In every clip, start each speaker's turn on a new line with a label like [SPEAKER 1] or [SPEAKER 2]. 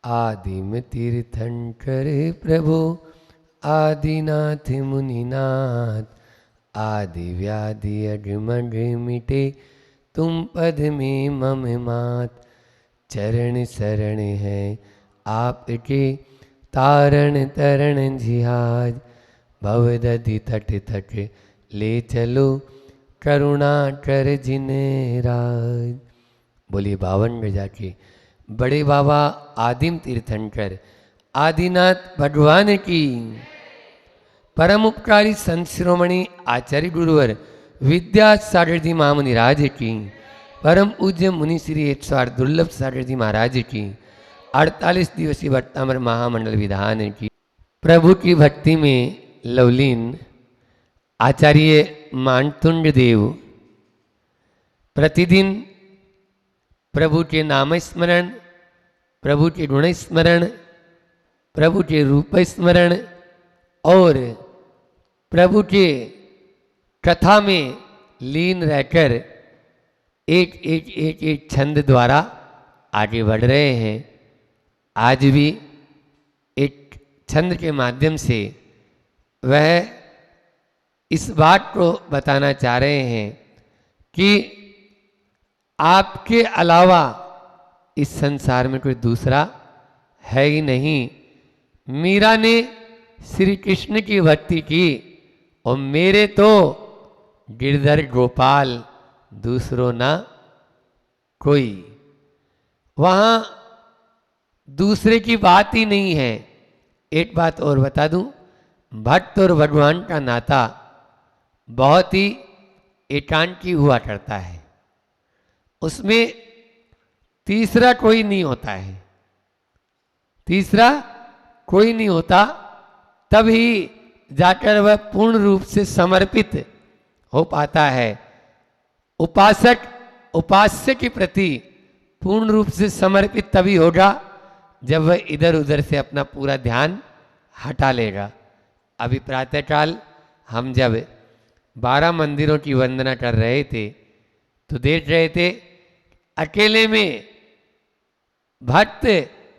[SPEAKER 1] आदिम तीर्थंकर प्रभु आदिनाथ मुनिनाथ, आदि व्याधि अगमग मिटे तुम पद में मम मात। चरण शरण है आपके तारण तरण जिहाज, भवदधि तट तट ले चलो करुणा कर जिन्हें राज। बोलिए 52 गजा के बड़े बाबा आदिम तीर्थंकर आदिनाथ भगवान की, परम उपकारी संत शिरोमणि आचार्य गुरुवर विद्यासागर जी महामुनि राज की, परम पूज्य मुनि श्री 108 दुर्लभ सागर जी महाराज की, 48 दिवसीय भट्टामर महामंडल विधान की। प्रभु की भक्ति में लवलीन आचार्य मानतुंड देव प्रतिदिन प्रभु के नाम स्मरण, प्रभु के गुण स्मरण, प्रभु के रूप स्मरण और प्रभु के कथा में लीन रहकर एक एक एक एक छंद द्वारा आगे बढ़ रहे हैं। आज भी एक छंद के माध्यम से वह इस बात को बताना चाह रहे हैं कि आपके अलावा इस संसार में कोई दूसरा है ही नहीं। मीरा ने श्री कृष्ण की भक्ति की और मेरे तो गिरधर गोपाल दूसरों ना कोई, वहाँ दूसरे की बात ही नहीं है। एक बात और बता दूं, भक्त और भगवान का नाता बहुत ही एकांकी हुआ करता है, उसमें तीसरा कोई नहीं होता है, तीसरा कोई नहीं होता, तभी जाकर वह पूर्ण रूप से समर्पित हो पाता है। उपासक उपास्य के प्रति पूर्ण रूप से समर्पित तभी होगा जब वह इधर उधर से अपना पूरा ध्यान हटा लेगा। अभी प्रातःकाल हम जब 12 मंदिरों की वंदना कर रहे थे तो देख रहे थे अकेले में भक्त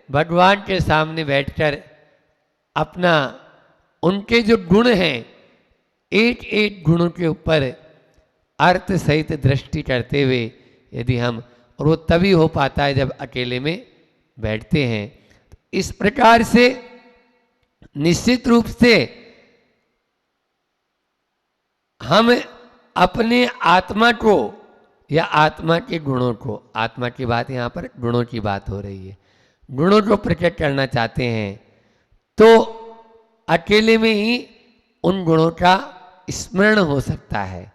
[SPEAKER 1] भगवान के सामने बैठकर अपना उनके जो गुण हैं एक एक गुणों के ऊपर अर्थ सहित दृष्टि करते हुए यदि हम, और वो तभी हो पाता है जब अकेले में बैठते हैं। इस प्रकार से निश्चित रूप से हम अपने आत्मा को या आत्मा के गुणों को, आत्मा की बात यहाँ पर गुणों की बात हो रही है, गुणों को प्रकट करना चाहते हैं तो अकेले में ही उन गुणों का स्मरण हो सकता है,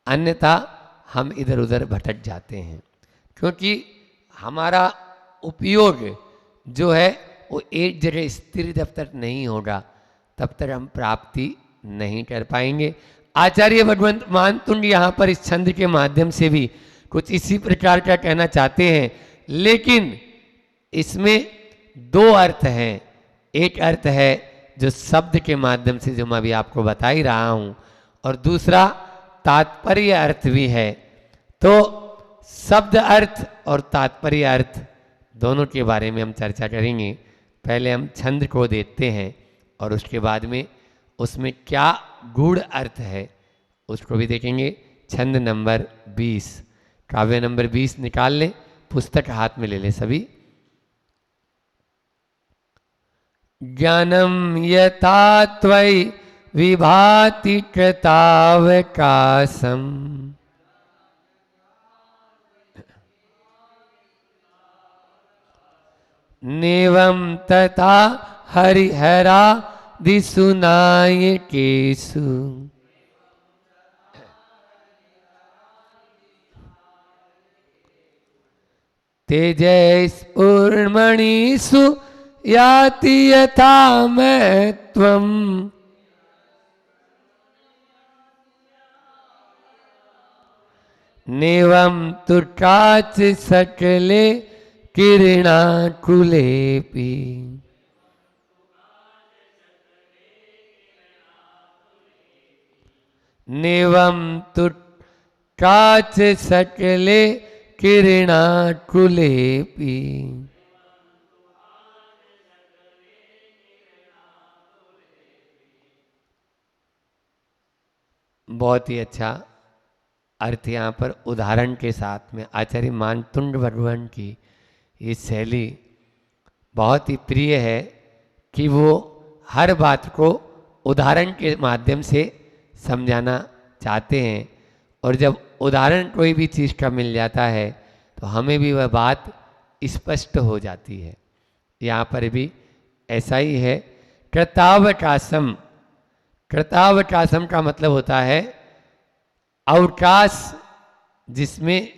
[SPEAKER 1] अन्यथा हम इधर उधर भटक जाते हैं। क्योंकि हमारा उपयोग जो है वो एक जगह स्थिर जब तक नहीं होगा तब तक हम प्राप्ति नहीं कर पाएंगे। आचार्य भगवंत मानतुंड यहाँ पर इस छंद के माध्यम से भी कुछ इसी प्रकार का कहना चाहते हैं, लेकिन इसमें दो अर्थ हैं। एक अर्थ है जो शब्द के माध्यम से जो मैं अभी आपको बता ही रहा हूँ, और दूसरा तात्पर्य अर्थ भी है। तो शब्द अर्थ और तात्पर्य अर्थ दोनों के बारे में हम चर्चा करेंगे। पहले हम छंद को देखते हैं और उसके बाद में उसमें क्या गूढ़ अर्थ है उसको भी देखेंगे। छंद नंबर 20, काव्य नंबर 20 निकाल लें, पुस्तक हाथ में ले लें सभी। ज्ञानम यथा त्वयि विभाति कृतावकाशम, नेवं तथा हरिहरा दिसुनाय केसु, तेजस्फुर्मणिषु याति यथा महत्वम्, नेवं तुकाच सकले किरणाकुलेपि, नेवं तुकाच सकले किरणाकुलेपि, बहुत ही अच्छा अर्थ यहाँ पर उदाहरण के साथ में आचार्य मार्तंड भगवान की ये शैली बहुत ही प्रिय है कि वो हर बात को उदाहरण के माध्यम से समझाना चाहते हैं। और जब उदाहरण कोई भी चीज़ का मिल जाता है तो हमें भी वह बात स्पष्ट हो जाती है। यहाँ पर भी ऐसा ही है। कृतावकाशम, कृतावकाशम का मतलब होता है अवकाश, जिसमें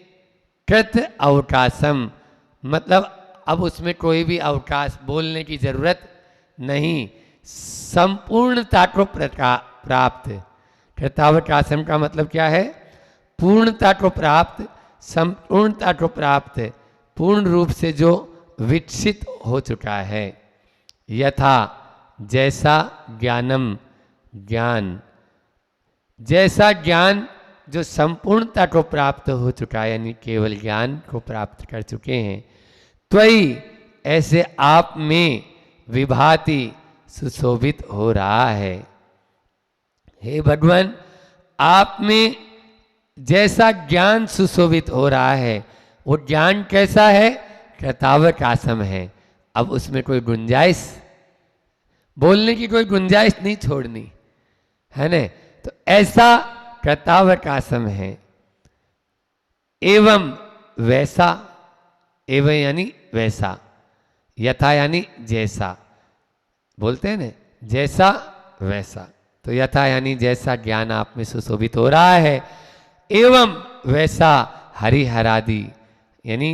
[SPEAKER 1] कृत अवकाशम मतलब अब उसमें कोई भी अवकाश बोलने की जरूरत नहीं, संपूर्णता को प्राप्त। कृतावकाशम का मतलब क्या है? पूर्णता को प्राप्त, संपूर्णता को प्राप्त, पूर्ण रूप से जो विकसित हो चुका है। यथा जैसा ज्ञानम, ज्ञान, जैसा ज्ञान जो संपूर्णता को प्राप्त हो चुका है, यानी केवल ज्ञान को प्राप्त कर चुके हैं। त्वयि, ऐसे आप में विभाति, सुशोभित हो रहा है। हे भगवान, आप में जैसा ज्ञान सुशोभित हो रहा है, वो ज्ञान कैसा है? कृतावकाशम है। अब उसमें कोई गुंजाइश, बोलने की कोई गुंजाइश नहीं छोड़नी है ना। तो ऐसा कृतावकाशम है। एवं वैसा, एवं यानी वैसा, यथा यानी जैसा, बोलते हैं ना जैसा वैसा। तो यथा यानी जैसा ज्ञान आप में सुशोभित हो रहा है, एवं वैसा हरिहरादि यानी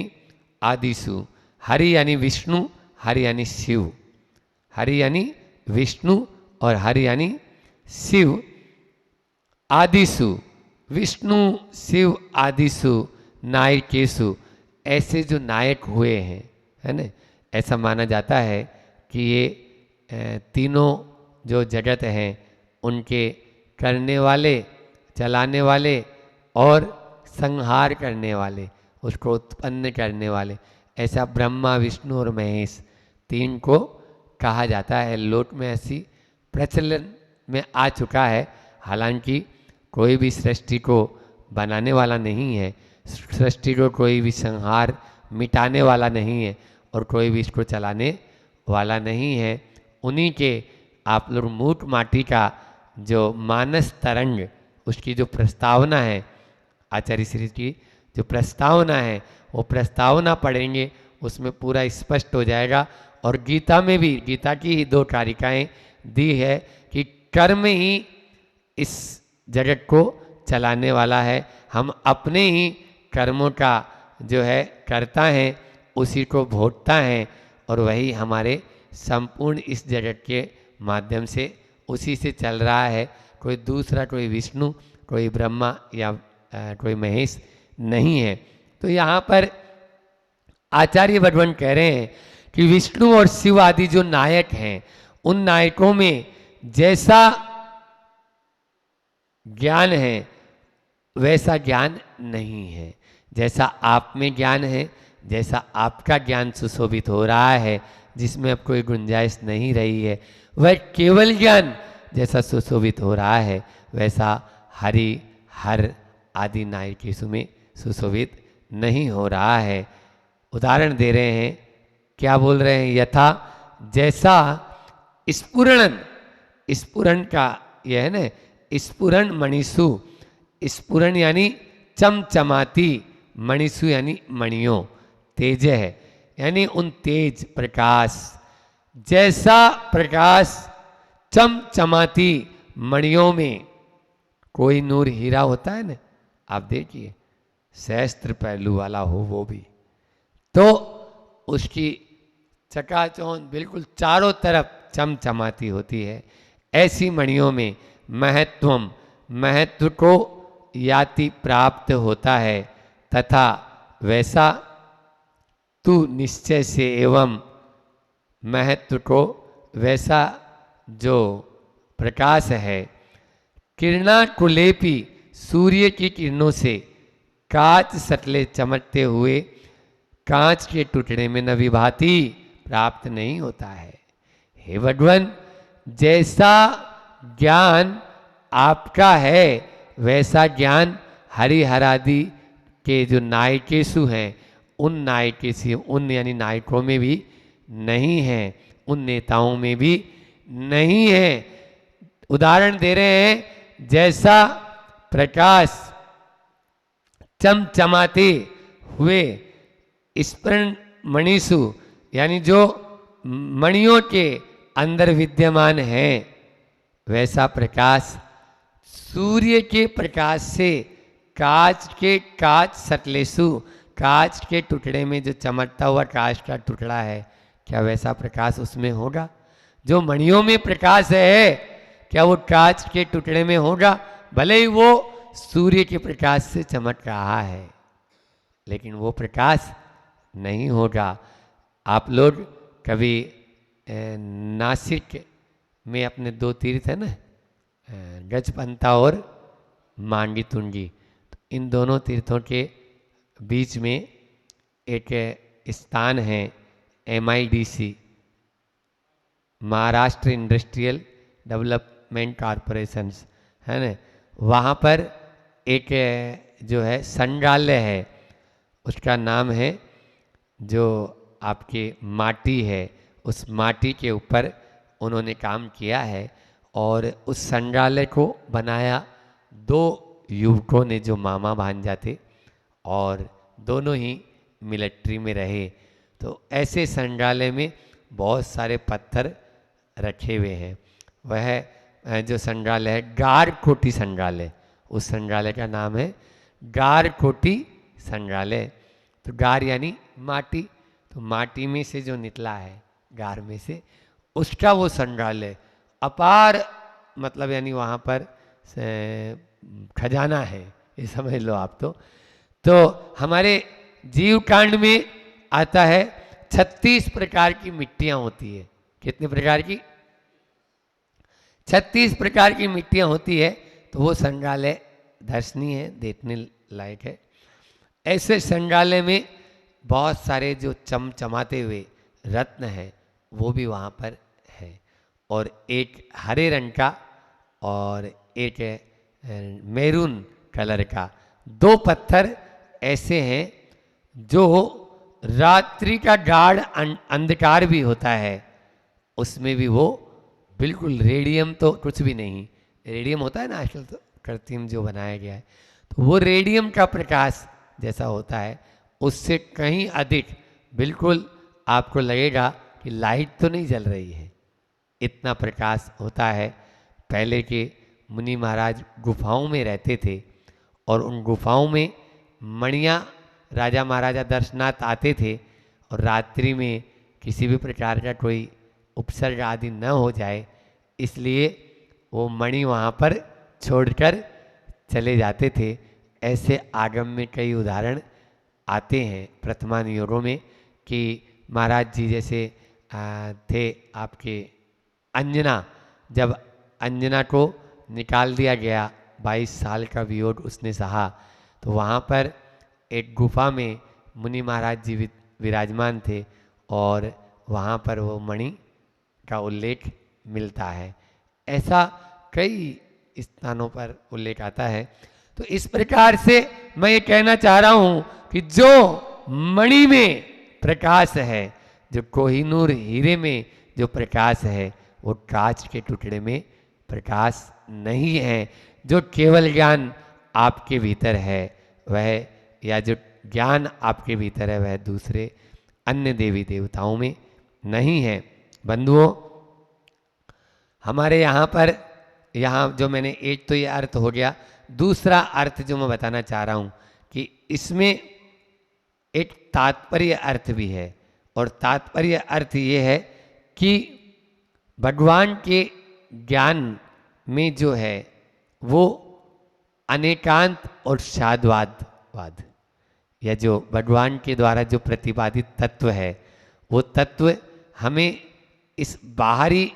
[SPEAKER 1] आदिशु, हरि यानी विष्णु, हरि यानी शिव, हरि यानी विष्णु और हरि यानी शिव। आदिशु, विष्णु शिव आदिशु नायकेशु, ऐसे जो नायक हुए हैं, है ना, ऐसा माना जाता है कि ये तीनों जो जगत हैं उनके करने वाले, चलाने वाले और संहार करने वाले, उसको उत्पन्न करने वाले, ऐसा ब्रह्मा विष्णु और महेश तीन को कहा जाता है। लोक में ऐसी प्रचलन में आ चुका है। हालांकि कोई भी सृष्टि को बनाने वाला नहीं है, सृष्टि को कोई भी संहार मिटाने वाला नहीं है और कोई भी इसको चलाने वाला नहीं है। उन्हीं के आप लोग मूठ माटी का जो मानस तरंग, उसकी जो प्रस्तावना है, आचार्य श्री की जो प्रस्तावना है, वो प्रस्तावना पढ़ेंगे, उसमें पूरा स्पष्ट हो जाएगा। और गीता में भी, गीता की ही 2 कारिकाएं दी है कि कर्म ही इस जगत को चलाने वाला है। हम अपने ही कर्मों का जो है कर्ता हैं, उसी को भोगता हैं और वही हमारे संपूर्ण इस जगत के माध्यम से उसी से चल रहा है। कोई दूसरा, कोई विष्णु, कोई ब्रह्मा या कोई महेश नहीं है। तो यहाँ पर आचार्य भगवान कह रहे हैं कि विष्णु और शिव आदि जो नायक हैं, उन नायकों में जैसा ज्ञान है वैसा ज्ञान नहीं है। जैसा आप में ज्ञान है, जैसा आपका ज्ञान सुशोभित हो रहा है, जिसमें अब कोई गुंजाइश नहीं रही है, वह केवल ज्ञान जैसा सुशोभित हो रहा है, वैसा हरि हर आदि नायकेशु में सुशोभित नहीं हो रहा है। उदाहरण दे रहे हैं, क्या बोल रहे हैं? यथा जैसा स्फुरणन, स्फुरन का यह है ना, स्फुरन मणिषु, स्फुरन यानी चमचमाती, मणिषु यानी मणियों, तेज है यानी उन तेज प्रकाश, जैसा प्रकाश चमचमाती मणियों में कोई नूर हीरा होता है ना, आप देखिए सहस्त्र पहलू वाला हो वो भी, तो उसकी चकाचौंध बिल्कुल चारों तरफ चमचमाती होती है। ऐसी मणियों में महत्वम, महत्व को याति प्राप्त होता है, तथा वैसा तू निश्चय से एवं महत्व को वैसा जो प्रकाश है, किरणा कुलेपी, सूर्य की किरणों से कांच सटले चमकते हुए कांच के टुकड़े में न विभाति प्राप्त नहीं होता है। हे भगवान, जैसा ज्ञान आपका है वैसा ज्ञान हरिहरादि के जो नायकेशु हैं उन नायकेशु, उन यानी नायकों में भी नहीं है, उन नेताओं में भी नहीं है। उदाहरण दे रहे हैं, जैसा प्रकाश चमचमाते हुए स्फुरण मणिषु, यानी जो मणियों के अंदर विद्यमान है, वैसा प्रकाश सूर्य के प्रकाश से काच सटलेसु, कांच के टुकड़े में जो चमकता हुआ कांच का टुकड़ा है, क्या वैसा प्रकाश उसमें होगा? जो मणियों में प्रकाश है, क्या वो कांच के टुकड़े में होगा? भले ही वो सूर्य के प्रकाश से चमक रहा है, लेकिन वो प्रकाश नहीं होगा। आप लोग कभी नासिक में अपने दो तीर्थ है ना, गजपंता और मांडीतुंगी, तो इन दोनों तीर्थों के बीच में एक स्थान है MIDC, Maharashtra industrial development corporation, है ना। वहाँ पर एक जो है संग्रहालय है, उसका नाम है, जो आपके माटी है, उस माटी के ऊपर उन्होंने काम किया है। और उस संग्रहालय को बनाया दो युवकों ने जो मामा भांजा थे, और दोनों ही मिलिट्री में रहे। तो ऐसे संग्रहालय में बहुत सारे पत्थर रखे हुए हैं। वह जो संग्रहालय है गारकोटी संग्रहालय, उस संग्रहालय का नाम है गारकोटी संग्रहालय। तो गार यानी माटी, तो माटी में से जो निकला है, गार में से, उसका वो संग्रहालय अपार, मतलब यानी वहाँ पर खजाना है, ये समझ लो आप। तो हमारे जीव कांड में आता है 36 प्रकार की मिट्टियाँ होती है। कितने प्रकार की? 36 प्रकार की मिट्टियाँ होती है। तो वो संग्रहालय दर्शनीय है, देखने लायक है। ऐसे संग्रहालय में बहुत सारे जो चमचमाते हुए रत्न हैं वो भी वहाँ पर है, और एक हरे रंग का और एक मैरून कलर का, दो पत्थर ऐसे हैं जो रात्रि का गाढ़ अंधकार भी होता है, उसमें भी वो बिल्कुल, रेडियम तो कुछ भी नहीं, रेडियम होता है ना आजकल तो कृत्रिम जो बनाया गया है, तो वो रेडियम का प्रकाश जैसा होता है, उससे कहीं अधिक बिल्कुल आपको लगेगा कि लाइट तो नहीं जल रही है, इतना प्रकाश होता है। पहले के मुनि महाराज गुफाओं में रहते थे, और उन गुफाओं में मणियाँ राजा महाराजा दर्शनार्थ आते थे, और रात्रि में किसी भी प्रकार का कोई उपसर्ग आदि न हो जाए, इसलिए वो मणि वहाँ पर छोड़कर चले जाते थे। ऐसे आगम में कई उदाहरण आते हैं प्रथमान योगों में, कि महाराज जी जैसे थे आपके अंजना, जब अंजना को निकाल दिया गया, 22 साल का वियोग उसने सहा, तो वहाँ पर एक गुफा में मुनि महाराज जी विराजमान थे, और वहाँ पर वो मणि का उल्लेख मिलता है। ऐसा कई स्थानों पर उल्लेख आता है। तो इस प्रकार से मैं ये कहना चाह रहा हूँ कि जो मणि में प्रकाश है, जो कोहिनूर हीरे में जो प्रकाश है, वो कांच के टुकड़े में प्रकाश नहीं है। जो केवल ज्ञान आपके भीतर है वह, या जो ज्ञान आपके भीतर है, वह दूसरे अन्य देवी देवताओं में नहीं है। बंधुओं, हमारे यहाँ पर, यहाँ जो मैंने, एक तो ये अर्थ हो गया, दूसरा अर्थ जो मैं बताना चाह रहा हूँ कि इसमें एक तात्पर्य अर्थ भी है, और तात्पर्य अर्थ ये है कि भगवान के ज्ञान में जो है वो अनेकांत और शाद्वादवाद, या जो भगवान के द्वारा जो प्रतिपादित तत्व है, वो तत्व हमें इस बाहरी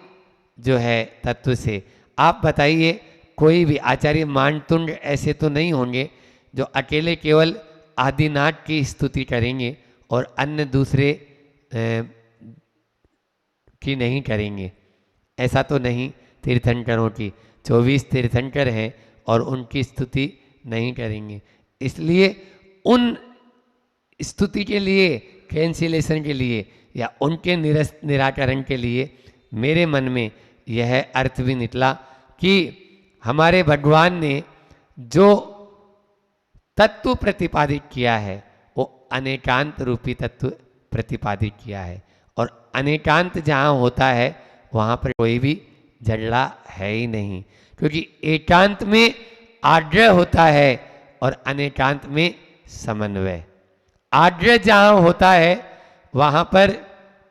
[SPEAKER 1] जो है तत्व से, आप बताइए, कोई भी आचार्य मानतुंड ऐसे तो नहीं होंगे जो अकेले केवल आदिनाथ की स्तुति करेंगे और अन्य दूसरे की नहीं करेंगे। ऐसा तो नहीं। तीर्थंकरों की 24 तीर्थंकर हैं, और उनकी स्तुति नहीं करेंगे। इसलिए उन स्तुति के लिए, कैंसिलेशन के लिए या उनके निराकरण के लिए मेरे मन में यह अर्थ भी निकला कि हमारे भगवान ने जो तत्व प्रतिपादित किया है वो अनेकांत रूपी तत्व प्रतिपादित किया है, और अनेकांत जहाँ होता है वहाँ पर कोई भी झगड़ा है ही नहीं, क्योंकि एकांत में आग्रह होता है और अनेकांत में समन्वय। आग्रह जहाँ होता है वहाँ पर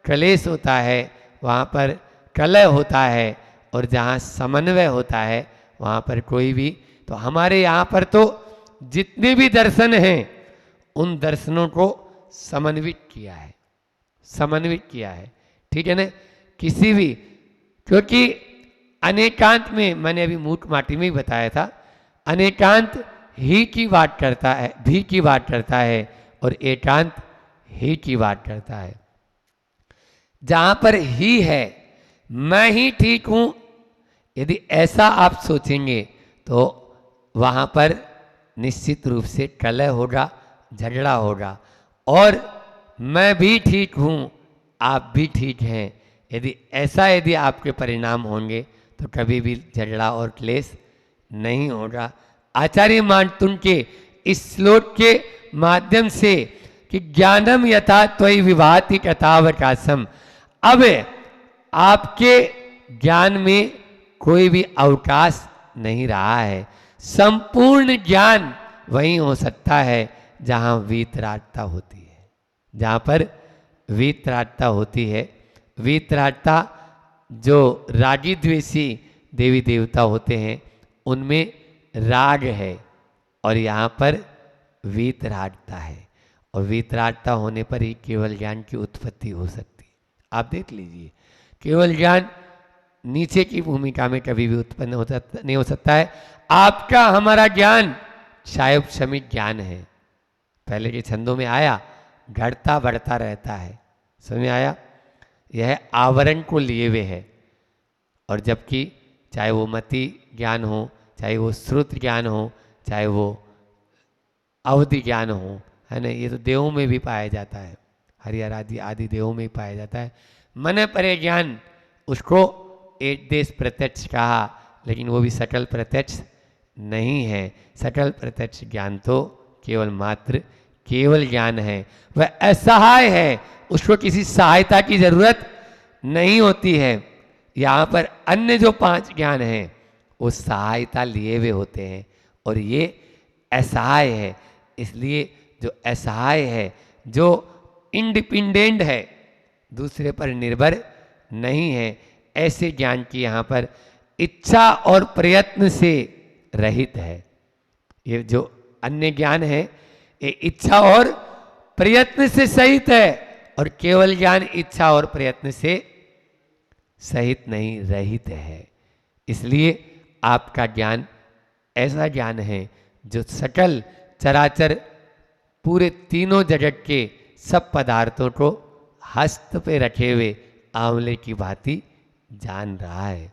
[SPEAKER 1] क्लेश होता है, वहाँ पर कलह होता है, और जहाँ समन्वय होता है वहाँ पर कोई भी, तो हमारे यहाँ पर तो जितने भी दर्शन हैं उन दर्शनों को समन्वित किया है, समन्वित किया है, ठीक है ना। किसी भी, क्योंकि अनेकांत में, मैंने अभी मूठ माटी में ही बताया था, अनेकांत ही की बात करता है, भी की बात करता है, और एकांत ही की बात करता है। जहाँ पर ही है, मैं ही ठीक हूँ, यदि ऐसा आप सोचेंगे तो वहाँ पर निश्चित रूप से कलह होगा, झगड़ा होगा। और मैं भी ठीक हूँ, आप भी ठीक हैं, यदि आपके परिणाम होंगे तो कभी भी झगड़ा और क्लेश नहीं होगा। आचार्य मार्तंड के इस श्लोक के माध्यम से कि ज्ञानम यथा त्वयि विभाति कथावकाशम, अब आपके ज्ञान में कोई भी अवकाश नहीं रहा है। संपूर्ण ज्ञान वहीं हो सकता है जहाँ वीतरागता होती है, जहाँ पर वीतरागता होती है। वीतरागता जो रागी द्वेषी देवी देवता होते हैं उनमें राग है, और यहाँ पर वीतरागता है, और वीतरागता होने पर ही केवल ज्ञान की उत्पत्ति हो सकती है। आप देख लीजिए, केवल ज्ञान नीचे की भूमिका में कभी भी उत्पन्न नहीं हो सकता है। आपका हमारा ज्ञान शायद क्षमिक ज्ञान है, पहले के छंदों में आया, घटता बढ़ता रहता है, समझ में आया। यह आवरण को लिए हुए है, और जबकि चाहे वो मति ज्ञान हो, चाहे वो श्रुत ज्ञान हो, चाहे वो अवधि ज्ञान हो, है ना, ये तो देवों में भी पाया जाता है, हरिहर आदि देवों में ही पाया जाता है। मन परे ज्ञान, उसको एक देश प्रत्यक्ष कहा, लेकिन वो भी सकल प्रत्यक्ष नहीं है। सकल प्रत्यक्ष ज्ञान तो केवल मात्र केवल ज्ञान है, वह असहाय है, उसको किसी सहायता की जरूरत नहीं होती है। यहाँ पर अन्य जो 5 ज्ञान हैं वो सहायता लिए हुए होते हैं, और ये असहाय है। इसलिए जो असहाय है, जो इंडिपेंडेंट है, दूसरे पर निर्भर नहीं है, ऐसे ज्ञान की यहाँ पर इच्छा और प्रयत्न से रहित है। ये जो अन्य ज्ञान है ये इच्छा और प्रयत्न से सहित है, और केवल ज्ञान इच्छा और प्रयत्न से सहित नहीं, रहित है। इसलिए आपका ज्ञान ऐसा ज्ञान है जो सकल चराचर पूरे तीनों जगत के सब पदार्थों को हस्त पे रखे हुए आंवले की भांति जान रहा है।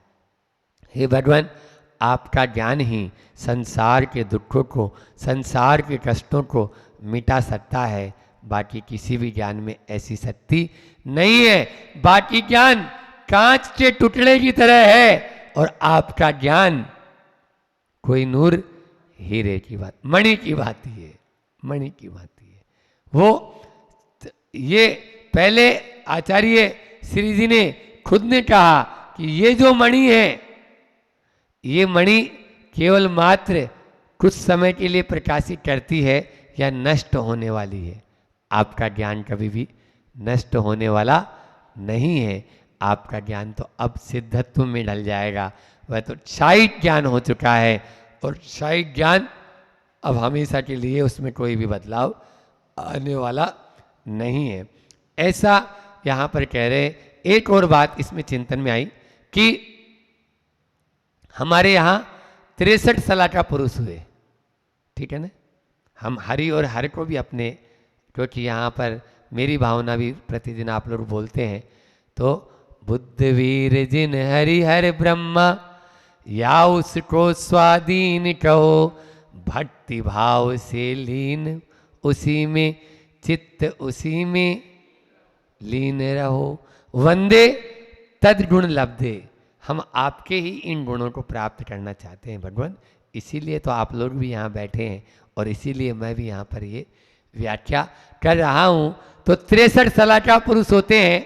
[SPEAKER 1] हे भगवान, आपका ज्ञान ही संसार के दुखों को, संसार के कष्टों को मिटा सकता है। बाकी किसी भी ज्ञान में ऐसी शक्ति नहीं है। बाकी ज्ञान कांच के टुकड़े की तरह है, और आपका ज्ञान कोई नूर हीरे की बात, मणि की भांति है, मणि की भांति है। वो ये पहले आचार्य श्री जी ने खुद ने कहा कि ये जो मणि है, ये मणि केवल मात्र कुछ समय के लिए प्रकाशित करती है या नष्ट होने वाली है। आपका ज्ञान कभी भी नष्ट होने वाला नहीं है। आपका ज्ञान तो अब सिद्धत्व में ढल जाएगा, वह तो क्षायिक ज्ञान हो चुका है, और क्षायिक ज्ञान अब हमेशा के लिए उसमें कोई भी बदलाव आने वाला नहीं है। ऐसा यहाँ पर कह रहे। एक और बात इसमें चिंतन में आई कि हमारे यहाँ 63 साल का पुरुष हुए, ठीक है ना। हम हरि और हर को भी अपने, क्योंकि यहाँ पर मेरी भावना भी प्रतिदिन आप लोग बोलते हैं, तो बुद्ध वीर जिन हरि हर ब्रह्मा, या उसको स्वाधीन कहो, भक्ति भाव से लीन उसी में, चित्त उसी में लीन रहो। वंदे तद्गुण लब्धे, हम आपके ही इन गुणों को प्राप्त करना चाहते हैं भगवान। इसीलिए तो आप लोग भी यहाँ बैठे हैं और इसीलिए मैं भी यहाँ पर ये व्याख्या कर रहा हूँ। तो 63 सलाका पुरुष होते हैं।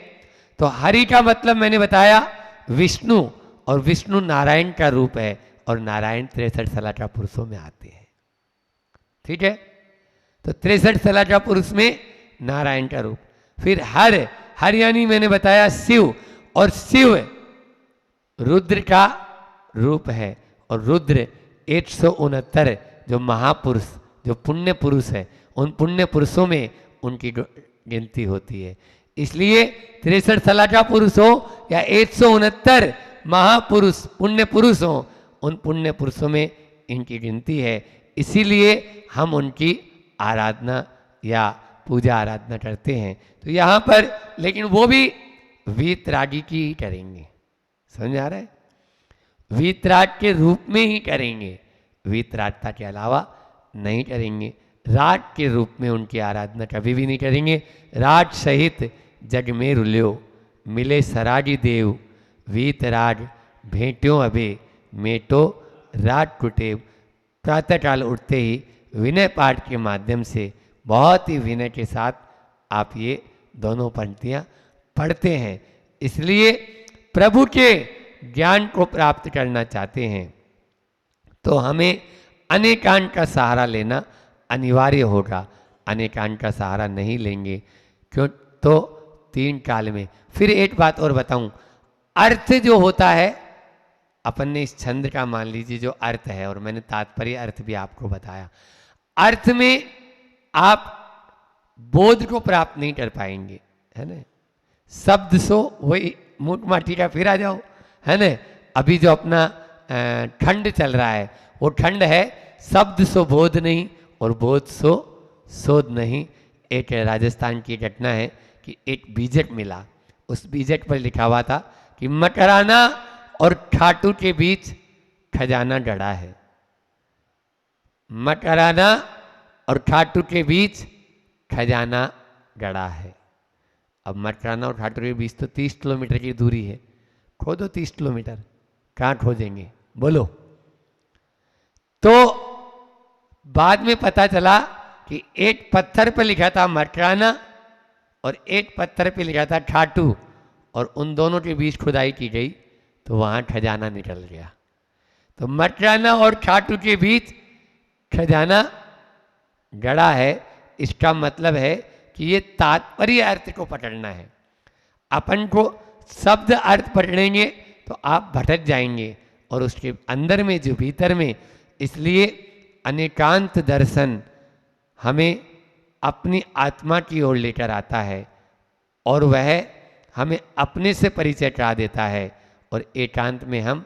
[SPEAKER 1] तो हरि का मतलब मैंने बताया विष्णु, और विष्णु नारायण का रूप है, और नारायण 63 सलाका पुरुषों में आते हैं। ठीक है, तो 63 सलाका पुरुष में नारायण का रूप। फिर हर यानी मैंने बताया शिव, और शिव रुद्र का रूप है, और रुद्र 169 जो महापुरुष, जो पुण्य पुरुष है, उन पुण्य पुरुषों में उनकी गिनती होती है। इसलिए 63 सलाका पुरुष हो या 169 महापुरुष पुण्य पुरुष हो, उन पुण्य पुरुषों में इनकी गिनती है। इसीलिए हम उनकी आराधना या पूजा आराधना करते हैं। तो यहाँ पर लेकिन वो भी वीतरागी की ही करेंगे, समझ आ रहा है? वीतराग के रूप में ही करेंगे, वीतरागता के अलावा नहीं करेंगे। राग के रूप में उनकी आराधना कभी भी नहीं करेंगे। राग सहित जग में रुल्यो, मिले सरागी देव, वीतराग भेंट्यों अबे, मेटो राग कुटेव। प्रातःकाल उठते ही विनय पाठ के माध्यम से बहुत ही विनय के साथ आप ये दोनों पंक्तियाँ पढ़ते हैं। इसलिए प्रभु के ज्ञान को प्राप्त करना चाहते हैं तो हमें अनेकांत का सहारा लेना अनिवार्य होगा। अनेकांत का सहारा नहीं लेंगे क्यों, तो 3 काल में। फिर एक बात और बताऊं, अर्थ जो होता है, अपन ने इस छंद का मान लीजिए जो अर्थ है, और मैंने तात्पर्य अर्थ भी आपको बताया। अर्थ में आप बोध को प्राप्त नहीं कर पाएंगे, है ना। शब्द सो वही मूठ माटी का फिर आ जाओ, है ना। अभी जो अपना ठंड चल रहा है वो ठंड है, शब्द सो बोध नहीं और बोध सो शोध नहीं। एक राजस्थान की घटना है कि एक बीजक मिला, उस बीजक पर लिखा हुआ था कि मकराना और खाटू के बीच खजाना गड़ा है। मकराना और खाटू के बीच खजाना गड़ा है। अब मकराना और खाटू के बीच तो 30 किलोमीटर की दूरी है, खोदो 30 किलोमीटर, कहाँ खोजेंगे बोलो। तो बाद में पता चला कि एक पत्थर पर लिखा था मकराना और एक पत्थर पे लिखा था खाटू, और उन दोनों के बीच खुदाई की गई तो वहाँ खजाना निकल गया। तो मकराना और खाटू के बीच खजाना गड़ा है। इसका मतलब है कि ये तात्पर्य अर्थ को पकड़ना है। अपन को शब्द अर्थ पकड़ेंगे तो आप भटक जाएंगे, और उसके अंदर में जो भीतर में, इसलिए अनेकांत दर्शन हमें अपनी आत्मा की ओर लेकर आता है, और वह हमें अपने से परिचय करा देता है, और एकांत में हम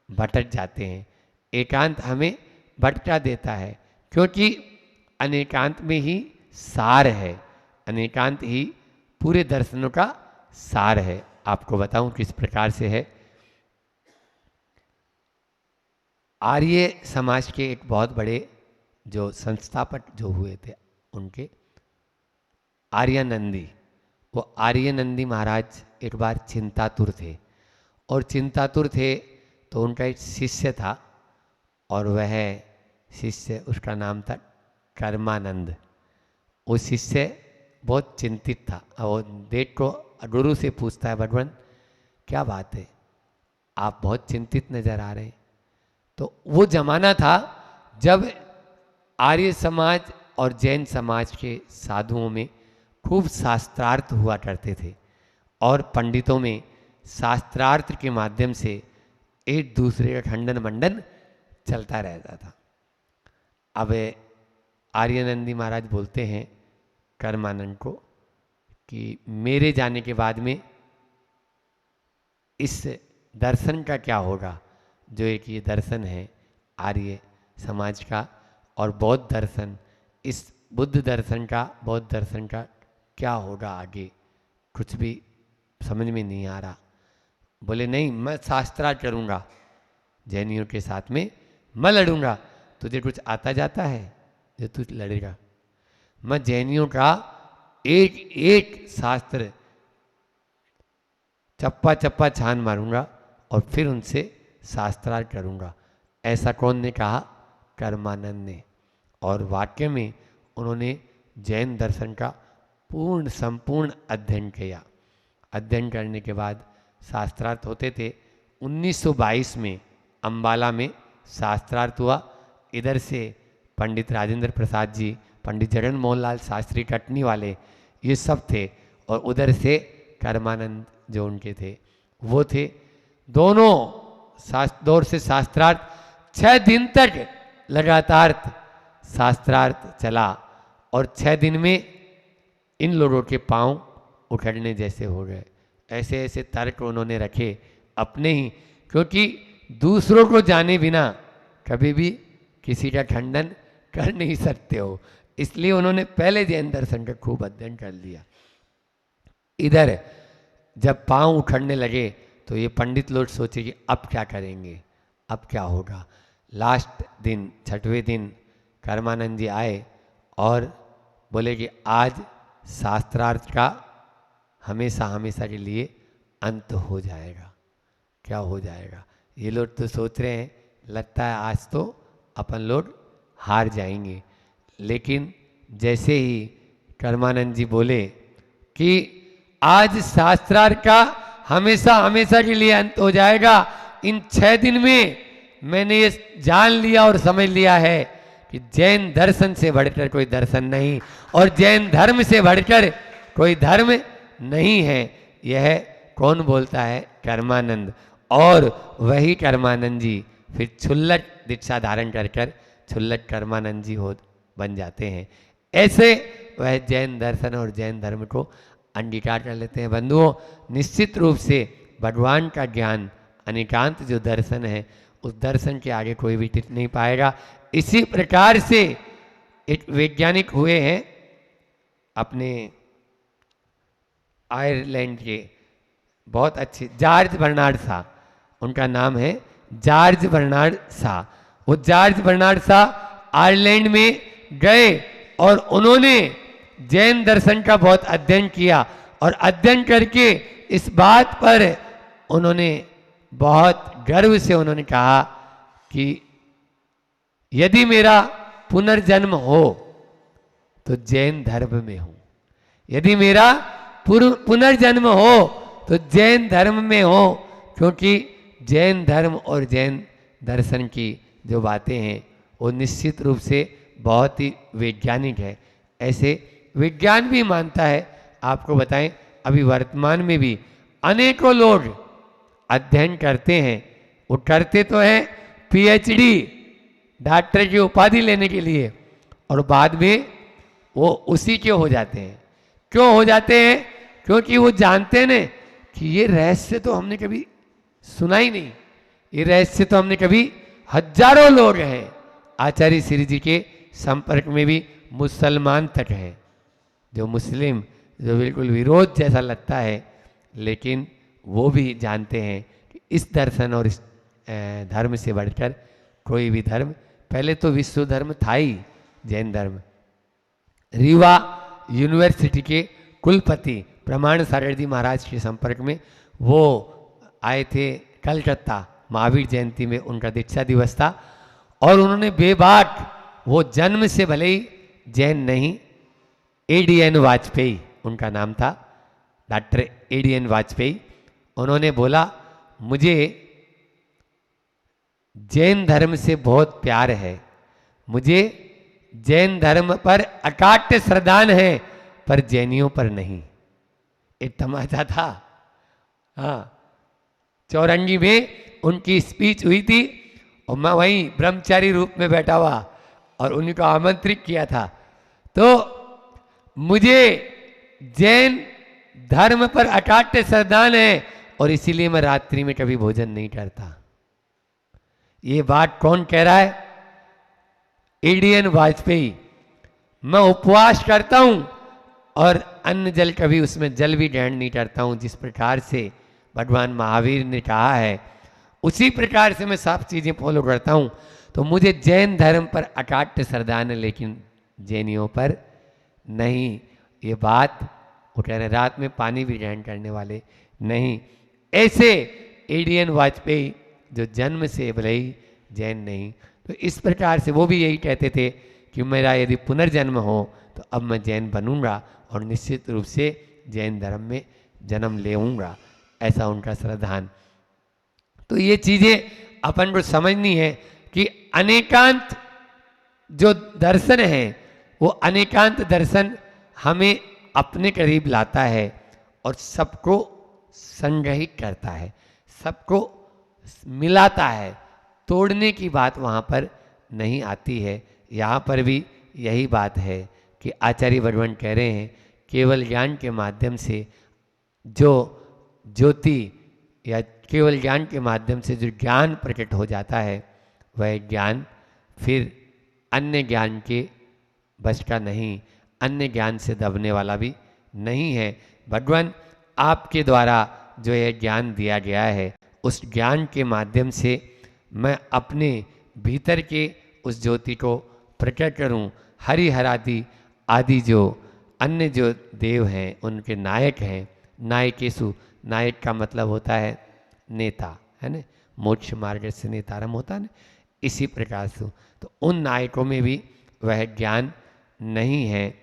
[SPEAKER 1] भटक जाते हैं। एकांत हमें भटका देता है, क्योंकि अनेकांत में ही सार है, अनेकांत ही पूरे दर्शनों का सार है। आपको बताऊं किस प्रकार से है। आर्य समाज के एक बहुत बड़े जो संस्थापक जो हुए थे, उनके आर्यानंदी, वो आर्यानंदी महाराज एक बार चिंतातुर थे, और चिंतातुर थे तो उनका एक शिष्य था, और वह शिष्य उसका नाम था कर्मानंद। वो शिष्य बहुत चिंतित था, और देख को गुरु से पूछता है, भगवान क्या बात है, आप बहुत चिंतित नजर आ रहे हैं। तो वो जमाना था जब आर्य समाज और जैन समाज के साधुओं में खूब शास्त्रार्थ हुआ करते थे, और पंडितों में शास्त्रार्थ के माध्यम से एक दूसरे का खंडन मंडन चलता रहता था। अब आर्यानंदी महाराज बोलते हैं कर्मानंद को कि मेरे जाने के बाद में इस दर्शन का क्या होगा, जो एक ये दर्शन है आर्य समाज का और बौद्ध दर्शन, इस बुद्ध दर्शन का, बौद्ध दर्शन का क्या होगा आगे, कुछ भी समझ में नहीं आ रहा। बोले नहीं, मैं शास्त्रार्थ करूँगा, जैनियों के साथ में मैं लड़ूंगा। तुझे कुछ आता जाता है जो तू लड़ेगा? मैं जैनियों का एक एक शास्त्र चप्पा चप्पा छान मारूंगा और फिर उनसे शास्त्रार्थ करूंगा। ऐसा कौन ने कहा? कर्मानंद ने। और वाक्य में उन्होंने जैन दर्शन का पूर्ण संपूर्ण अध्ययन किया। अध्ययन करने के बाद शास्त्रार्थ होते थे। 1922 में अंबाला में शास्त्रार्थ हुआ। इधर से पंडित राजेंद्र प्रसाद जी, पंडित जगन मोहन लाल शास्त्री कटनी वाले, ये सब थे। और उधर से कर्मानंद जो उनके थे वो थे। दोनों दौर से शास्त्रार्थ 6 दिन तक लगातार शास्त्रार्थ चला। और 6 दिन में इन लोगों के पांव उखड़ने जैसे हो गए। ऐसे ऐसे तर्क उन्होंने रखे अपने ही, क्योंकि दूसरों को जाने बिना कभी भी किसी का खंडन कर नहीं सकते हो। इसलिए उन्होंने पहले जैन दर्शन का खूब अध्ययन कर लिया। इधर जब पांव उखड़ने लगे तो ये पंडित लोग सोचे कि अब क्या करेंगे, अब क्या होगा। लास्ट दिन 6वें दिन कर्मानंद जी आए और बोले कि आज शास्त्रार्थ का हमेशा हमेशा के लिए अंत हो जाएगा। क्या हो जाएगा? ये लोग तो सोच रहे हैं लगता है आज तो अपन लोग हार जाएंगे। लेकिन जैसे ही कर्मानंद जी बोले कि आज शास्त्रार्थ का हमेशा हमेशा के लिए अंत हो जाएगा, इन 6 दिन में मैंने ये जान लिया और समझ लिया है कि जैन दर्शन से बढ़कर कोई दर्शन नहीं और जैन धर्म से बढ़कर कोई धर्म नहीं है। यह कौन बोलता है? कर्मानंद। और वही कर्मानंद जी फिर छुल्लक दीक्षा धारण कर छुल्लक कर्मानंद जी हो बन जाते हैं। ऐसे वह जैन दर्शन और जैन धर्म को अंगीकार कर लेते हैं। बंधुओं, निश्चित रूप से भगवान का ज्ञान अनेकांत जो दर्शन है उस दर्शन के आगे कोई भी टिक नहीं पाएगा। इसी प्रकार से एक वैज्ञानिक हुए हैं अपने आयरलैंड के, बहुत अच्छे, जॉर्ज बर्नार्ड शा, उनका नाम है जॉर्ज बर्नार्ड शा। वो जॉर्ज बर्नार्ड शा आयरलैंड में गए और उन्होंने जैन दर्शन का बहुत अध्ययन किया और अध्ययन करके इस बात पर उन्होंने बहुत गर्व से उन्होंने कहा कि यदि मेरा पुनर्जन्म हो तो जैन धर्म में हो, यदि मेरा पुनर्जन्म हो तो जैन धर्म में हो, क्योंकि जैन धर्म और जैन दर्शन की जो बातें हैं वो निश्चित रूप से बहुत ही वैज्ञानिक है। ऐसे विज्ञान भी मानता है। आपको बताएं, अभी वर्तमान में भी अनेकों लोग अध्ययन करते हैं। वो करते तो हैं पीएचडी, डॉक्टर की उपाधि लेने के लिए, और बाद में वो उसी के हो जाते हैं। क्यों हो जाते हैं? क्योंकि वो जानते हैं ना कि ये रहस्य तो हमने कभी सुना ही नहीं, ये रहस्य तो हमने कभी, हजारों लोग हैं आचार्य श्री जी के संपर्क में भी मुसलमान तक हैं, जो मुस्लिम, जो बिल्कुल विरोध जैसा लगता है, लेकिन वो भी जानते हैं कि इस दर्शन और इस धर्म से बढ़कर कोई भी धर्म, पहले तो विश्व धर्म था ही जैन धर्म। रीवा यूनिवर्सिटी के कुलपति प्रमाण सागर जी महाराज के संपर्क में वो आए थे कलकत्ता, महावीर जयंती में उनका दीक्षा दिवस था, और उन्होंने बेबाक, वो जन्म से भले ही जैन नहीं, एडीएन वाजपेयी उनका नाम था, डॉक्टर एडीएन वाजपेयी, उन्होंने बोला मुझे जैन धर्म से बहुत प्यार है, मुझे जैन धर्म पर अकाट्य श्रद्धान है, पर जैनियों पर नहीं। एक तमाचा था। हाँ, चौरंगी में उनकी स्पीच हुई थी और मैं वहीं ब्रह्मचारी रूप में बैठा हुआ और उन्हीं को आमंत्रित किया था। तो मुझे जैन धर्म पर अकाट्य श्रद्धान है और इसीलिए मैं रात्रि में कभी भोजन नहीं करता। ये बात कौन कह रहा है? एडीएन वाजपेयी। मैं उपवास करता हूं और अन्न जल कभी उसमें जल भी ग्रहण नहीं करता हूं, जिस प्रकार से भगवान महावीर ने कहा है। उसी प्रकार से मैं सब चीज़ें फॉलो करता हूँ। तो मुझे जैन धर्म पर अकाट्य श्रद्धा है, लेकिन जैनियों पर नहीं। ये बात वो कह रहे रात में पानी भी ग्रहण करने वाले नहीं। ऐसे एडीएन वाजपेयी जो जन्म से भले जैन नहीं, तो इस प्रकार से वो भी यही कहते थे कि मेरा यदि पुनर्जन्म हो तो अब मैं जैन बनूंगा और निश्चित रूप से जैन धर्म में जन्म लेऊंगा, ऐसा उनका श्रद्धान। तो ये चीज़ें अपन को समझनी है कि अनेकांत जो दर्शन है वो अनेकांत दर्शन हमें अपने करीब लाता है और सबको संग्रहित करता है, सबको मिलाता है। तोड़ने की बात वहाँ पर नहीं आती है। यहाँ पर भी यही बात है कि आचार्य भगवान कह रहे हैं केवल ज्ञान के माध्यम से जो ज्योति या केवल ज्ञान के माध्यम से जो ज्ञान प्रकट हो जाता है वह ज्ञान फिर अन्य ज्ञान के बस का नहीं, अन्य ज्ञान से दबने वाला भी नहीं है। भगवान आपके द्वारा जो यह ज्ञान दिया गया है उस ज्ञान के माध्यम से मैं अपने भीतर के उस ज्योति को प्रकट करूं। हरिहरादि आदि जो अन्य जो देव हैं उनके नायक हैं, नायकेशु, नायक का मतलब होता है नेता, है ना, मोक्ष मार्ग से नेतारम होता है ना, इसी प्रकार से तो उन नायकों में भी वह ज्ञान नहीं है,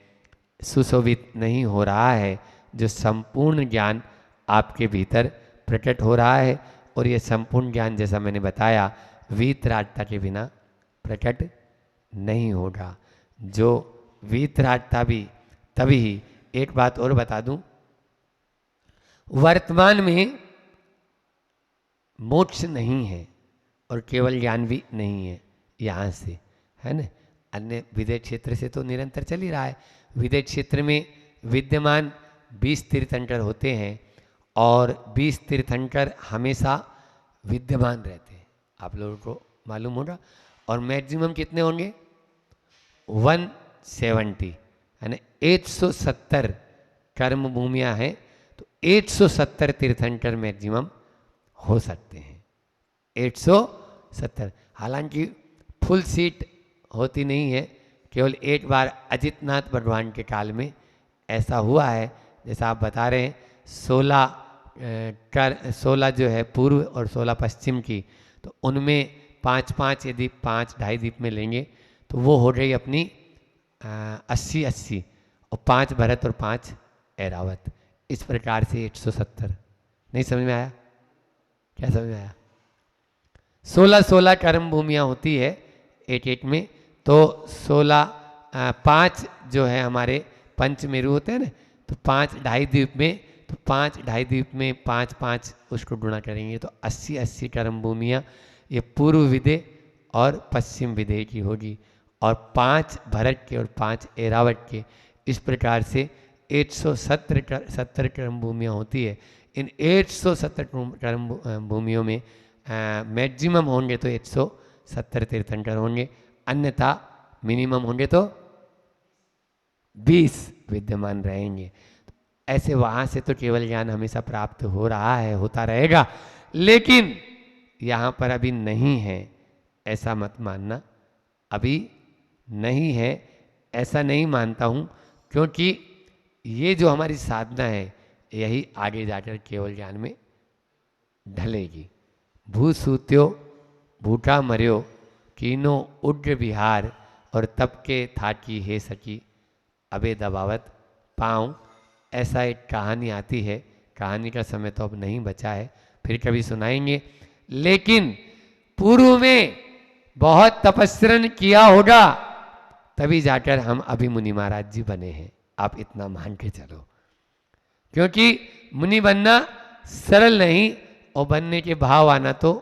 [SPEAKER 1] सुशोभित नहीं हो रहा है जो संपूर्ण ज्ञान आपके भीतर प्रकट हो रहा है। और ये संपूर्ण ज्ञान जैसा मैंने बताया वीतरागता के बिना प्रकट नहीं होगा। जो वीतरागता भी तभी ही, एक बात और बता दूं, वर्तमान में मोक्ष नहीं है और केवल ज्ञान भी नहीं है यहाँ से, है ना। अन्य विदेह क्षेत्र से तो निरंतर चल ही रहा है। विदेह क्षेत्र में विद्यमान 20 तीर्थंकर होते हैं और 20 तीर्थंकर हमेशा विद्यमान रहते हैं, आप लोगों को मालूम होगा। और मैक्सिमम कितने होंगे? 170, है ना, 170 कर्म भूमियाँ हैं, तो 170 तीर्थंकर मैक्सिमम हो सकते हैं। 170, हालांकि फुल सीट होती नहीं है। केवल एक बार अजितनाथ भगवान के काल में ऐसा हुआ है, जैसा आप बता रहे हैं 16 जो है पूर्व और 16 पश्चिम की, तो उनमें 5-5 यदि 5-2.5 दीप में लेंगे तो वो हो गई अपनी 80-80, और 5 भरत और 5 ऐरावत, इस प्रकार से 170। नहीं समझ में आया? क्या समझ में आया? 16 कर्म भूमियाँ होती है एक में, तो 5 जो है हमारे पंच मेरु होते हैं ना, तो 5-2.5 द्वीप में, तो 5-2.5 द्वीप में 5-5 उसको गुणा करेंगे तो 80-80 कर्म भूमियाँ ये पूर्व विदेह और पश्चिम विदेह की होगी, और 5 भरत के और 5 ऐरावत के, इस प्रकार से 170 कर्म भूमियाँ होती है। इन 170 कर्म भूमियों में मैक्सिमम होंगे तो 170 तीर्थंकर होंगे, अन्यथा मिनिमम होंगे तो 20 विद्यमान रहेंगे। ऐसे वहाँ से तो केवल ज्ञान हमेशा प्राप्त हो रहा है, होता रहेगा, लेकिन यहाँ पर अभी नहीं है, ऐसा मत मानना। अभी नहीं है ऐसा नहीं मानता हूँ, क्योंकि ये जो हमारी साधना है यही आगे जाकर केवल ज्ञान में ढलेगी। भूसूत्यो भूठा मर्यो कीनो उग्र विहार, और तब के था की हे सकी अबे दबावत पाऊँ, ऐसा एक कहानी आती है। कहानी का समय तो अब नहीं बचा है, फिर कभी सुनाएंगे, लेकिन पूर्व में बहुत तपस्या किया होगा तभी जाकर हम अभी मुनि महाराज जी बने हैं, आप इतना मान के चलो। क्योंकि मुनि बनना सरल नहीं, और बनने के भाव आना तो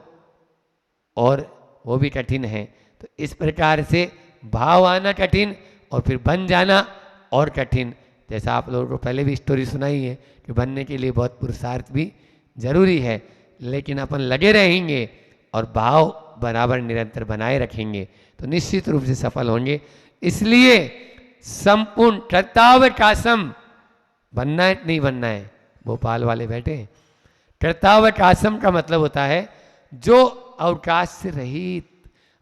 [SPEAKER 1] और वो भी कठिन है। तो इस प्रकार से भाव आना कठिन और फिर बन जाना और कठिन। जैसा आप लोगों को पहले भी स्टोरी सुनाई है कि बनने के लिए बहुत पुरुषार्थ भी जरूरी है, लेकिन अपन लगे रहेंगे और भाव बराबर निरंतर बनाए रखेंगे तो निश्चित रूप से सफल होंगे। इसलिए संपूर्ण कर्तावकाशम बनना है नहीं बनना है, भोपाल वाले बैठे हैं। कर्तावकाशम का मतलब होता है जो अवकाश से रहित,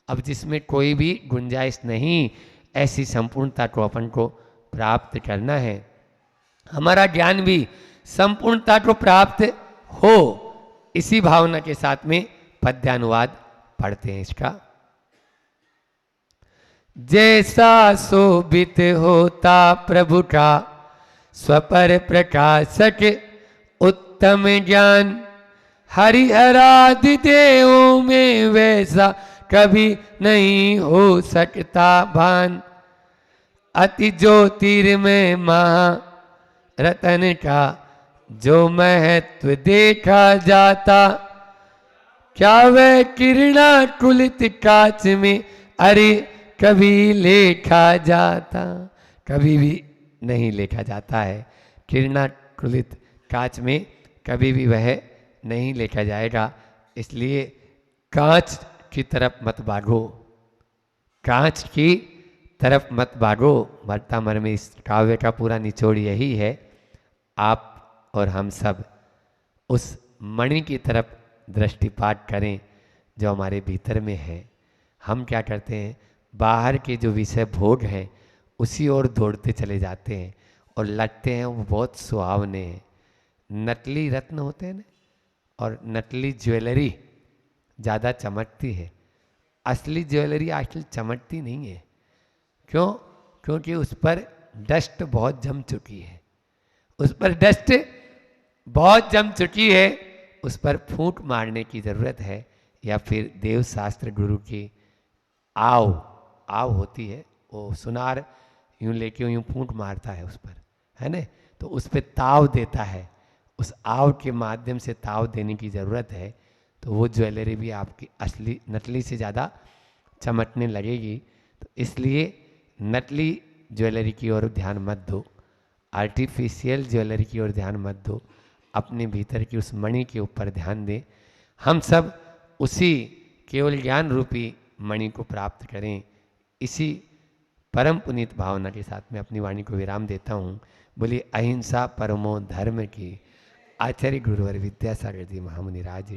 [SPEAKER 1] अब जिसमें कोई भी गुंजाइश नहीं, ऐसी संपूर्णता को अपन को प्राप्त करना है। हमारा ज्ञान भी संपूर्णता को प्राप्त हो, इसी भावना के साथ में पद्यानुवाद पढ़ते हैं इसका। जैसा शोभित होता प्रभु का स्वपर प्रकाशक उत्तम ज्ञान, हरिहरादि देवों में वैसा कभी नहीं हो सकता भान। अति ज्योतिर्मय महारतन का जो महत्व देखा जाता, क्या वह किरणा कुलित कांच में अरे कभी लेखा जाता। कभी भी नहीं लेखा जाता है, किरणा कुलित कांच में कभी भी वह नहीं लेखा जाएगा। इसलिए कांच की तरफ मत भागो, कांच की तरफ मत भागो। वर्तमान में इस काव्य का पूरा निचोड़ यही है, आप और हम सब उस मणि की तरफ दृष्टिपात करें जो हमारे भीतर में है। हम क्या करते हैं, बाहर के जो विषय भोग हैं उसी ओर दौड़ते चले जाते हैं और लगते हैं वो बहुत सुहावने हैं। नकली रत्न होते हैं ना, और नकली ज्वेलरी ज़्यादा चमकती है, असली ज्वेलरी आजकल चमकती नहीं है। क्यों? क्योंकि उस पर डस्ट बहुत जम चुकी है, उस पर डस्ट बहुत जम चुकी है। उस पर फूंक मारने की ज़रूरत है, या फिर देव शास्त्र गुरु की आव होती है, वो सुनार यूं लेके यूं फूंक मारता है उस पर, है ना, तो उस पर ताव देता है। उस आव के माध्यम से ताव देने की ज़रूरत है, तो वो ज्वेलरी भी आपकी असली नकली से ज़्यादा चमकने लगेगी। तो इसलिए नकली ज्वेलरी की ओर ध्यान मत दो, आर्टिफिशियल ज्वेलरी की ओर ध्यान मत दो, अपने भीतर की उस मणि के ऊपर ध्यान दें। हम सब उसी केवल ज्ञान रूपी मणि को प्राप्त करें। इसी परम पुनीत भावना के साथ में अपनी वाणी को विराम देता हूँ। बोलिए अहिंसा परमो धर्म की। आचार्य गुरुवर विद्यासागर जी महामुनि राज।